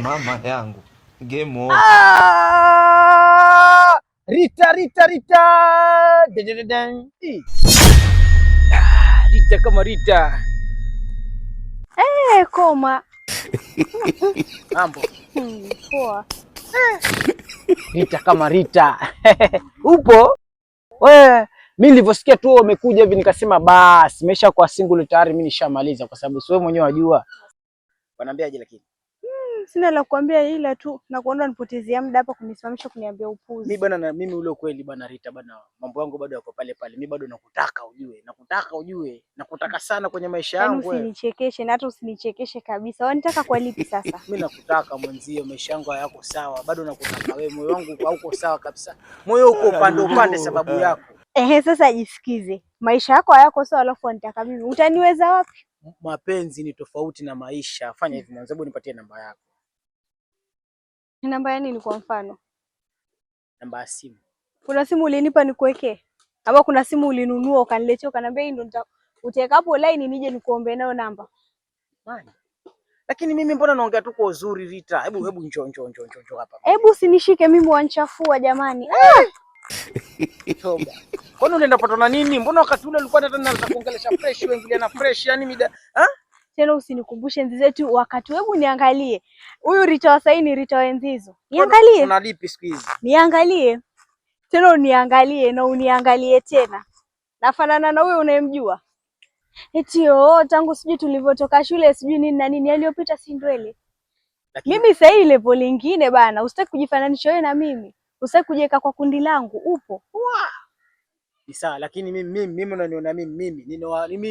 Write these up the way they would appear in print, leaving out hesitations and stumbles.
Mama yangu. Game over. Rita. Rita kama Rita. Koma. Mambo. Poa. Rita kama Rita. Upo? Wewe, mimi nilivyosikia tu umekuja hivi nikasema basi, nimesha kwa single tayari mimi nishamaliza kwa sababu wewe mwenyewe wajua. Wanaambiaje lakini? Sina la kuambia ila tu na kuona nipotezea muda hapa kunisimamisha kuniambia upuzi. Mimi bwana na mimi ule ukweli bwana Rita bwana, mambo yangu bado yako pale pale. Mimi bado nakutaka ujue. Nakutaka sana kwenye maisha yangu wewe. Usinichekeshe na hata usinichekeshe kabisa. Wanitaka kwa lipi sasa? Mimi nakutaka mwenzio, maisha yangu hayako sawa. Bado nakutaka wewe, moyo wangu hauko sawa kabisa. Moyo uko upande sababu yako. Sasa jisikize. Maisha yako hayako sawa alafu wanitaka mimi. Utaniweza wapi? Mapenzi ni tofauti na maisha. Fanya hivi mwanzo, hebu nipatie namba yako. Namba ya nini kwa mfano? Namba ya simu. Kuna simu ulinipa nikuwekee? Ama kuna simu ulinunua ukaniletea ukaniambia hii ndo utaweka hapo line nije nikuombe nayo namba? Bana. Lakini mimi mbona naongea tu kwa uzuri Rita? Hebu njoo hapa. Hebu usinishike mimi wanchafua jamani. Toba. Kwani unaenda patana nini? Mbona wakati ule ulikuwa hata naanza kuongelesha fresh wengine na fresh yani mida, Tena usinikumbushe enzi zetu wakati. Hebu niangalie. Huyu Rita wa sasa ni Rita wa enzi hizo. Niangalie. Una lipi siku hizi? Niangalie. Tena uniangalie na uniangalie tena. Nafanana na huyo unayemjua. Eti tangu sijui tulivyotoka shule sijui nini na nini aliyopita si ndwele. Mimi sasa hii level nyingine bana. Usitaki kujifananisha wewe na mimi. Usitaki kujiweka kwa kundi langu. Upo. Ni sawa, lakini mimi unaniona mimi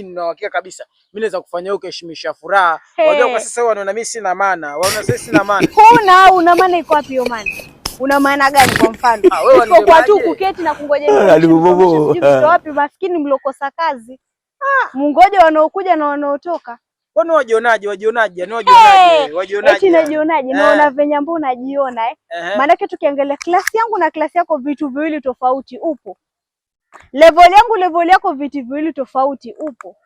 nina uhakika kabisa. Mimi naweza kufanya huko heshimisha furaha. Wajua kwa sasa wanaona mimi sina maana. Wanaona sasa sina maana. Una maana iko wapi hiyo maana? Una maana gani kwa mfano? Uko kwa tu kuketi na kungoja wapi maskini mlokosa kazi. Mungoje wanaokuja na wanaotoka. Kwani wajionaje? Eti najionaje? Naona venye ambao unajiona Maana yake tukiangalia klasi yangu na klasi yako vitu viwili tofauti upo. Level yako vitu viwili tofauti upo.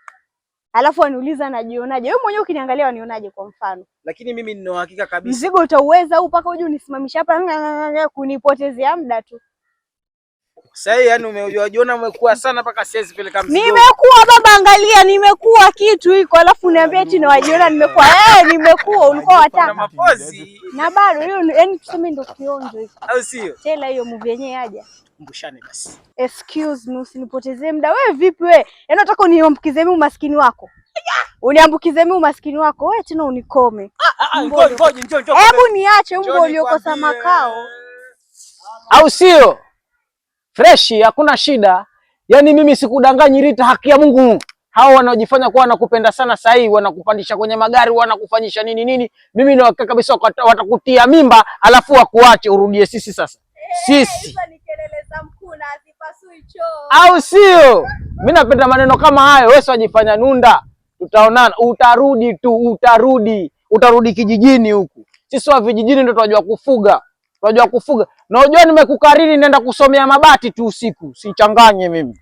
Alafu waniuliza najionaje? Wewe mwenyewe ukiniangalia wanionaje kwa mfano? Lakini mimi nina uhakika kabisa. Mzigo utauweza au mpaka uje unisimamisha hapa kunipotezea muda tu. Sasa yani umejiona umekuwa sana mpaka siwezi peleka mzigo. Nimekuwa baba, angalia nimekuwa kitu iko alafu niambia eti nawajiona nimekuwa. Nimekuwa ulikuwa wataka. Na mapozi. Na bado hiyo yani tuseme ndio kionjo hicho. Au sio? Tela hiyo movie yenyewe haja. Kumbushane basi. Excuse me, usinipotezee muda. Wewe vipi wewe? Yaani unataka uniambukize mimi umaskini wako? Uniambukize mimi umaskini wako. Wewe tena unikome. Ngoja njoo. Hebu niache mbwa uliokosa makao. Au sio? Freshi, hakuna shida. Yaani mimi sikudanganyi Rita, haki ya Mungu. Hao wanaojifanya kuwa wanakupenda sana sasa hivi wanakupandisha kwenye magari, wanakufanyisha nini. Mimi na hakika kabisa watakutia mimba alafu wakuache urudie sisi sasa. Sisi. Au sio? Mimi napenda maneno kama hayo. Wewe wajifanya nunda. Tutaonana, utarudi kijijini huku. Sisi wa vijijini ndio tunajua kufuga. Na unajua nimekukariri nenda kusomea mabati tu usiku. Sichanganye mimi.